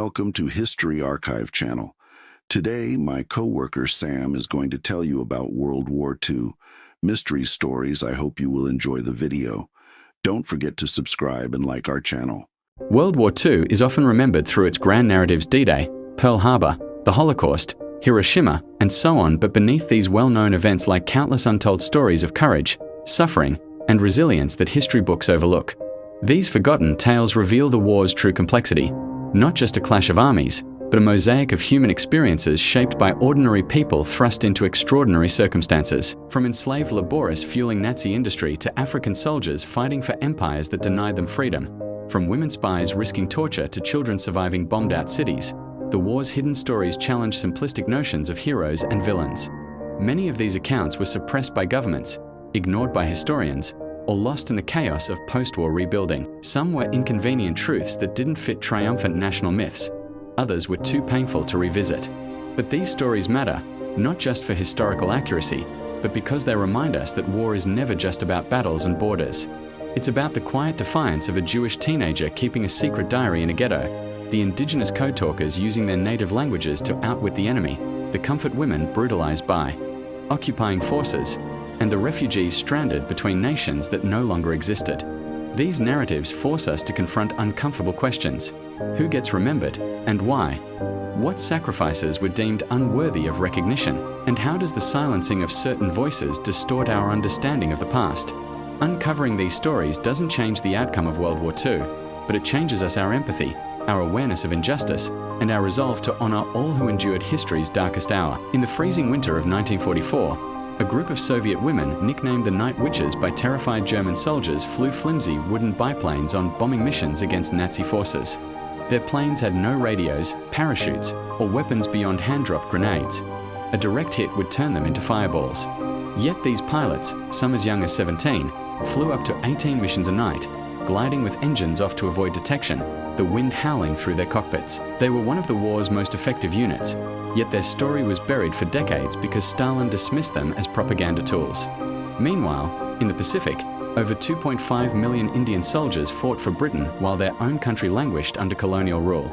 welcome to History Archive channel. Today, my co-worker Sam is going to tell you about World War II. Mystery stories. I hope you will enjoy the video. Don't forget to subscribe and like our channel. World War II is often remembered through its grand narratives: D-Day, Pearl Harbor, the Holocaust, Hiroshima, and so on, but beneath these well-known events lie countless untold stories of courage, suffering, and resilience that history books overlook. These forgotten tales reveal the war's true complexity, not just a clash of armies, but a mosaic of human experiences shaped by ordinary people thrust into extraordinary circumstances. From enslaved laborists fueling Nazi industry to African soldiers fighting for empires that denied them freedom, from women spies risking torture to children surviving bombed-out cities, the war's hidden stories challenge simplistic notions of heroes and villains. Many of these accounts were suppressed by governments, ignored by historians, or lost in the chaos of post-war rebuilding. Some were inconvenient truths that didn't fit triumphant national myths. Others were too painful to revisit. But these stories matter, not just for historical accuracy, but because they remind us that war is never just about battles and borders. It's about the quiet defiance of a Jewish teenager keeping a secret diary in a ghetto, the indigenous code talkers using their native languages to outwit the enemy, the comfort women brutalized by occupying forces, and the refugees stranded between nations that no longer existed. These narratives force us to confront uncomfortable questions. Who gets remembered, and why? What sacrifices were deemed unworthy of recognition? And how does the silencing of certain voices distort our understanding of the past? Uncovering these stories doesn't change the outcome of World War II, but it changes our empathy, our awareness of injustice, and our resolve to honor all who endured history's darkest hour. In the freezing winter of 1944, a group of Soviet women, nicknamed the Night Witches by terrified German soldiers, flew flimsy wooden biplanes on bombing missions against Nazi forces. Their planes had no radios, parachutes, or weapons beyond hand-dropped grenades. A direct hit would turn them into fireballs. Yet these pilots, some as young as 17, flew up to 18 missions a night, gliding with engines off to avoid detection, the wind howling through their cockpits. They were one of the war's most effective units, yet their story was buried for decades because Stalin dismissed them as propaganda tools. Meanwhile, in the Pacific, over 2.5 million Indian soldiers fought for Britain while their own country languished under colonial rule.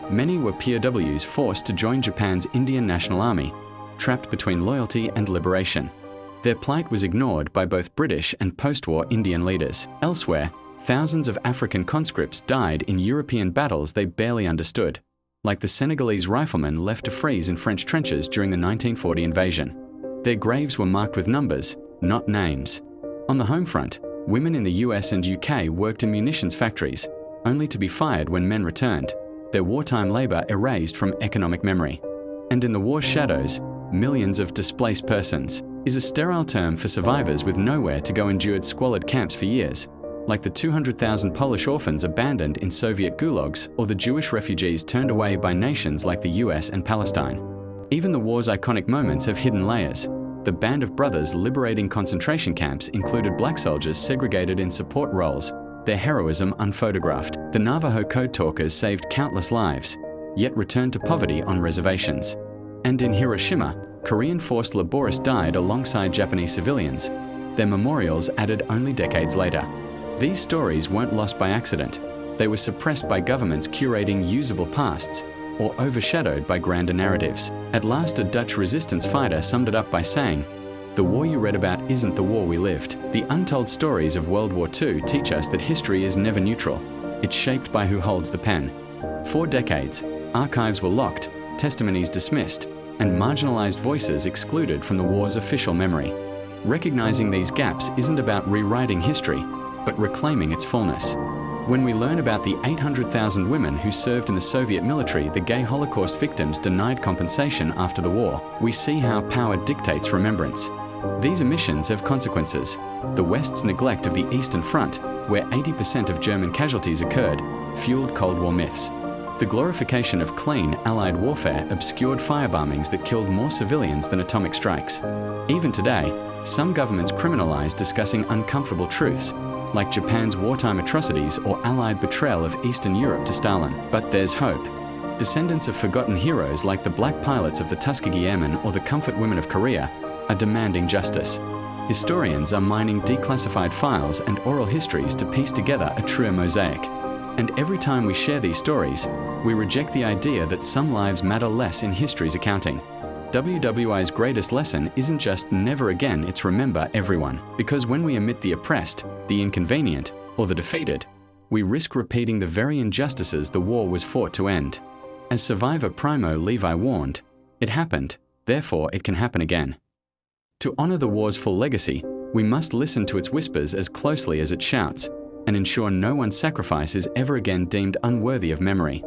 Many were POWs forced to join Japan's Indian National Army, trapped between loyalty and liberation. Their plight was ignored by both British and post-war Indian leaders. Elsewhere, thousands of African conscripts died in European battles they barely understood, like the Senegalese riflemen left to freeze in French trenches during the 1940 invasion. Their graves were marked with numbers, not names. On the home front, women in the US and UK worked in munitions factories, only to be fired when men returned, their wartime labor erased from economic memory. And in the war's shadows, millions of displaced persons is a sterile term for survivors with nowhere to go, endured squalid camps for years, like the 200,000 Polish orphans abandoned in Soviet gulags or the Jewish refugees turned away by nations like the US and Palestine. Even the war's iconic moments have hidden layers. The Band of Brothers liberating concentration camps included black soldiers segregated in support roles, their heroism unphotographed. The Navajo code talkers saved countless lives, yet returned to poverty on reservations. And in Hiroshima, Korean forced laborists died alongside Japanese civilians, their memorials added only decades later. These stories weren't lost by accident. They were suppressed by governments curating usable pasts, or overshadowed by grander narratives. At last, a Dutch resistance fighter summed it up by saying, "The war you read about isn't the war we lived." The untold stories of World War II teach us that history is never neutral. It's shaped by who holds the pen. For decades, archives were locked, testimonies dismissed, and marginalized voices excluded from the war's official memory. Recognizing these gaps isn't about rewriting history, but reclaiming its fullness. When we learn about the 800,000 women who served in the Soviet military, the gay Holocaust victims denied compensation after the war, we see how power dictates remembrance. These omissions have consequences. The West's neglect of the Eastern Front, where 80% of German casualties occurred, fueled Cold War myths. The glorification of clean, Allied warfare obscured firebombings that killed more civilians than atomic strikes. Even today, some governments criminalize discussing uncomfortable truths, like Japan's wartime atrocities or Allied betrayal of Eastern Europe to Stalin. But there's hope. Descendants of forgotten heroes like the black pilots of the Tuskegee Airmen or the comfort women of Korea are demanding justice. Historians are mining declassified files and oral histories to piece together a truer mosaic. And every time we share these stories, we reject the idea that some lives matter less in history's accounting. WWI's greatest lesson isn't just never again, it's remember everyone. Because when we omit the oppressed, the inconvenient, or the defeated, we risk repeating the very injustices the war was fought to end. As survivor Primo Levi warned, it happened, therefore it can happen again. To honor the war's full legacy, we must listen to its whispers as closely as it shouts, and ensure no one's sacrifice is ever again deemed unworthy of memory.